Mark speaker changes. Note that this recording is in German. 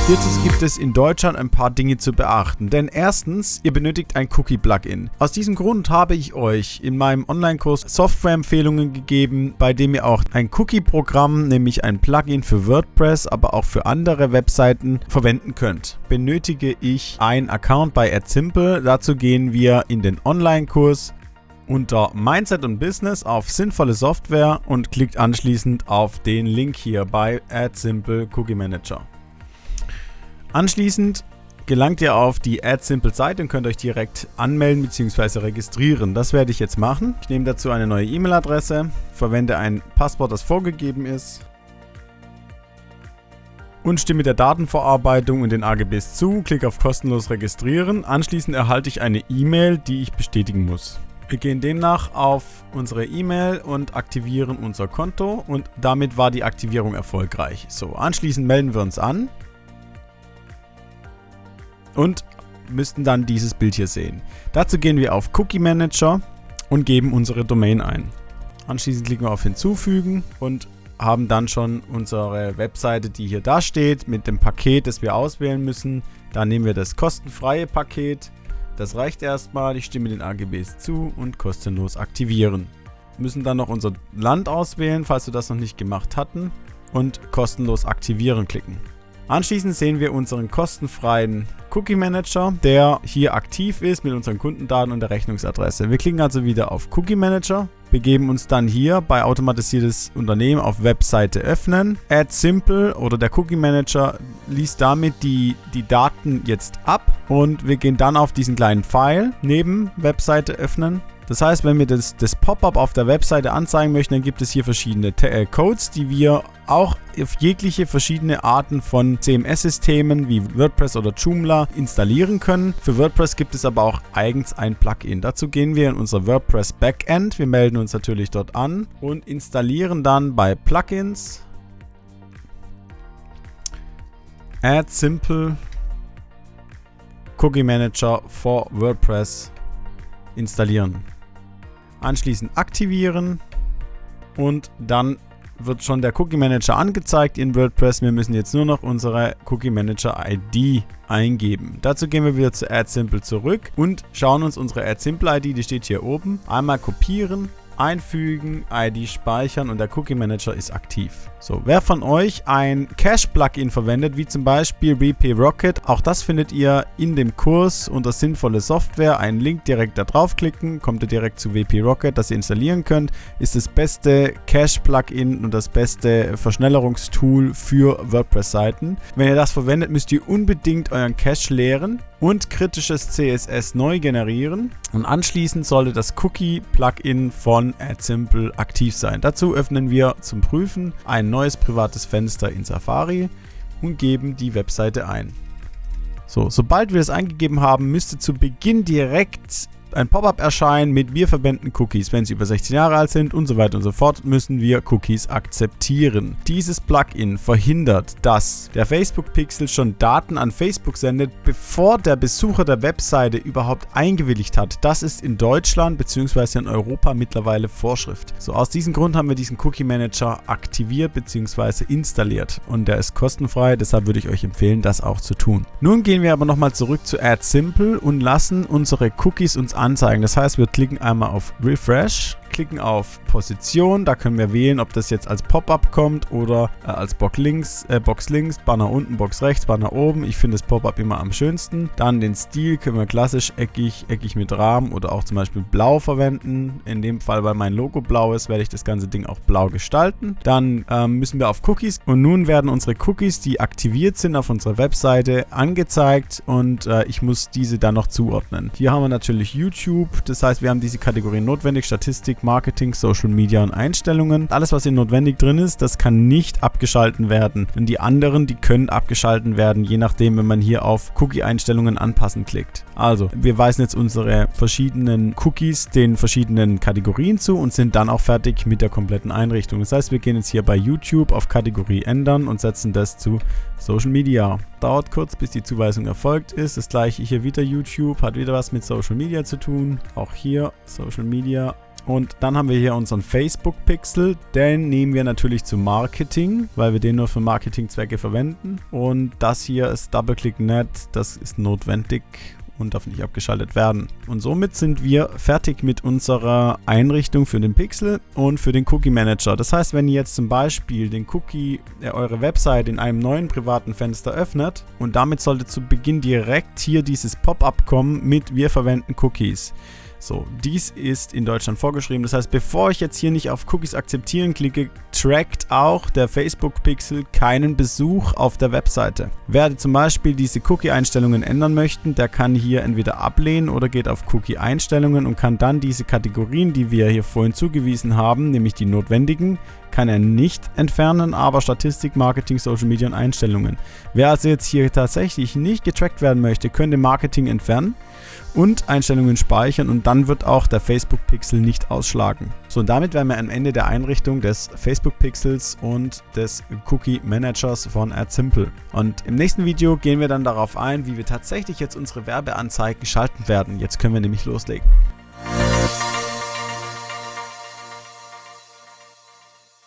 Speaker 1: Hierzu gibt es in Deutschland ein paar Dinge zu beachten, denn erstens, ihr benötigt ein Cookie-Plugin. Aus diesem Grund habe ich euch in meinem Online-Kurs Software-Empfehlungen gegeben, bei dem ihr auch ein Cookie-Programm, nämlich ein Plugin für WordPress, aber auch für andere Webseiten verwenden könnt. Benötige ich einen Account bei AdSimple, dazu gehen wir in den Online-Kurs unter Mindset und Business auf sinnvolle Software und klickt anschließend auf den Link hier bei AdSimple Cookie Manager. Anschließend gelangt ihr auf die AdSimple-Seite und könnt euch direkt anmelden bzw. registrieren. Das werde ich jetzt machen. Ich nehme dazu eine neue E-Mail-Adresse, verwende ein Passwort, das vorgegeben ist und stimme der Datenverarbeitung und den AGBs zu, klicke auf kostenlos registrieren. Anschließend erhalte ich eine E-Mail, die ich bestätigen muss. Wir gehen demnach auf unsere E-Mail und aktivieren unser Konto und damit war die Aktivierung erfolgreich. So, anschließend melden wir uns an und müssten dann dieses Bild hier sehen. Dazu gehen wir auf Cookie Manager und geben unsere Domain ein. Anschließend klicken wir auf Hinzufügen und haben dann schon unsere Webseite, die hier da steht, mit dem Paket, das wir auswählen müssen. Da nehmen wir das kostenfreie Paket. Das reicht erstmal. Ich stimme den AGBs zu und kostenlos aktivieren. Wir müssen dann noch unser Land auswählen, falls wir das noch nicht gemacht hatten, und kostenlos aktivieren klicken. Anschließend sehen wir unseren kostenfreien Cookie Manager, der hier aktiv ist mit unseren Kundendaten und der Rechnungsadresse. Wir klicken also wieder auf Cookie Manager, begeben uns dann hier bei automatisiertes Unternehmen auf Webseite öffnen. AdSimple oder der Cookie Manager liest damit die Daten jetzt ab und wir gehen dann auf diesen kleinen Pfeil neben Webseite öffnen. Das heißt, wenn wir das Pop-up auf der Webseite anzeigen möchten, dann gibt es hier verschiedene Codes, die wir auch auf jegliche verschiedene Arten von CMS-Systemen wie WordPress oder Joomla installieren können. Für WordPress gibt es aber auch eigens ein Plugin. Dazu gehen wir in unser WordPress Backend. Wir melden uns natürlich dort an und installieren dann bei Plugins AdSimple Cookie Manager for WordPress installieren. Anschließend aktivieren und dann wird schon der Cookie Manager angezeigt in WordPress. Wir müssen jetzt nur noch unsere Cookie Manager ID eingeben. Dazu gehen wir wieder zu AdSimple zurück und schauen uns unsere AdSimple ID, die steht hier oben, einmal kopieren, einfügen, ID speichern und der Cookie Manager ist aktiv. So, wer von euch ein Cache-Plugin verwendet, wie zum Beispiel WP Rocket, auch das findet ihr in dem Kurs unter sinnvolle Software. Einen Link direkt da draufklicken, kommt ihr direkt zu WP Rocket, das ihr installieren könnt. Ist das beste Cache-Plugin und das beste Verschnellerungstool für WordPress-Seiten. Wenn ihr das verwendet, müsst ihr unbedingt euren Cache leeren und kritisches CSS neu generieren und anschließend sollte das Cookie-Plugin von AdSimple aktiv sein. Dazu öffnen wir zum Prüfen ein neues privates Fenster in Safari und geben die Webseite ein. So, sobald wir das eingegeben haben, müsste zu Beginn direkt ein Pop-up erscheinen mit wir verwenden Cookies. Wenn sie über 16 Jahre alt sind und so weiter und so fort, müssen wir Cookies akzeptieren. Dieses Plugin verhindert, dass der Facebook-Pixel schon Daten an Facebook sendet, bevor der Besucher der Webseite überhaupt eingewilligt hat. Das ist in Deutschland bzw. in Europa mittlerweile Vorschrift. So, aus diesem Grund haben wir diesen Cookie Manager aktiviert bzw. installiert und der ist kostenfrei, deshalb würde ich euch empfehlen, das auch zu tun. Nun gehen wir aber nochmal zurück zu AdSimple und lassen unsere Cookies uns anzeigen. Das heißt, wir klicken einmal auf Refresh, klicken auf Position, da können wir wählen, ob das jetzt als Pop-up kommt oder als Box links, Banner unten, Box rechts, Banner oben. Ich finde das Pop-up immer am schönsten. Dann den Stil können wir klassisch eckig mit Rahmen oder auch zum Beispiel blau verwenden. In dem Fall, weil mein Logo blau ist, werde ich das ganze Ding auch blau gestalten. Dann müssen wir auf Cookies und nun werden unsere Cookies, die aktiviert sind auf unserer Webseite, angezeigt und ich muss diese dann noch zuordnen. Hier haben wir natürlich YouTube, das heißt, wir haben diese Kategorien notwendig, Statistik, Marketing, Social Media und Einstellungen. Alles, was hier notwendig drin ist, das kann nicht abgeschalten werden. Und die anderen, die können abgeschalten werden, je nachdem, wenn man hier auf Cookie-Einstellungen anpassen klickt. Also, wir weisen jetzt unsere verschiedenen Cookies den verschiedenen Kategorien zu und sind dann auch fertig mit der kompletten Einrichtung. Das heißt, wir gehen jetzt hier bei YouTube auf Kategorie ändern und setzen das zu Social Media. Dauert kurz, bis die Zuweisung erfolgt ist. Das gleiche hier wieder YouTube, hat wieder was mit Social Media zu tun. Auch hier Social Media. Und dann haben wir hier unseren Facebook-Pixel. Den nehmen wir natürlich zum Marketing, weil wir den nur für Marketingzwecke verwenden. Und das hier ist DoubleClick.net. Das ist notwendig und darf nicht abgeschaltet werden. Und somit sind wir fertig mit unserer Einrichtung für den Pixel und für den Cookie Manager. Das heißt, wenn ihr jetzt zum Beispiel den Cookie, eure Website in einem neuen privaten Fenster öffnet und damit sollte zu Beginn direkt hier dieses Pop-up kommen mit "Wir verwenden Cookies". So, dies ist in Deutschland vorgeschrieben. Das heißt, bevor ich jetzt hier nicht auf Cookies akzeptieren klicke, trackt auch der Facebook-Pixel keinen Besuch auf der Webseite. Wer zum Beispiel diese Cookie-Einstellungen ändern möchte, der kann hier entweder ablehnen oder geht auf Cookie-Einstellungen und kann dann diese Kategorien, die wir hier vorhin zugewiesen haben, nämlich die notwendigen, kann er nicht entfernen, aber Statistik, Marketing, Social Media und Einstellungen. Wer also jetzt hier tatsächlich nicht getrackt werden möchte, könnte Marketing entfernen und Einstellungen speichern und dann wird auch der Facebook-Pixel nicht ausschlagen. So, und damit wären wir am Ende der Einrichtung des Facebook-Pixels und des Cookie-Managers von AdSimple. Und im nächsten Video gehen wir dann darauf ein, wie wir tatsächlich jetzt unsere Werbeanzeigen schalten werden. Jetzt können wir nämlich loslegen.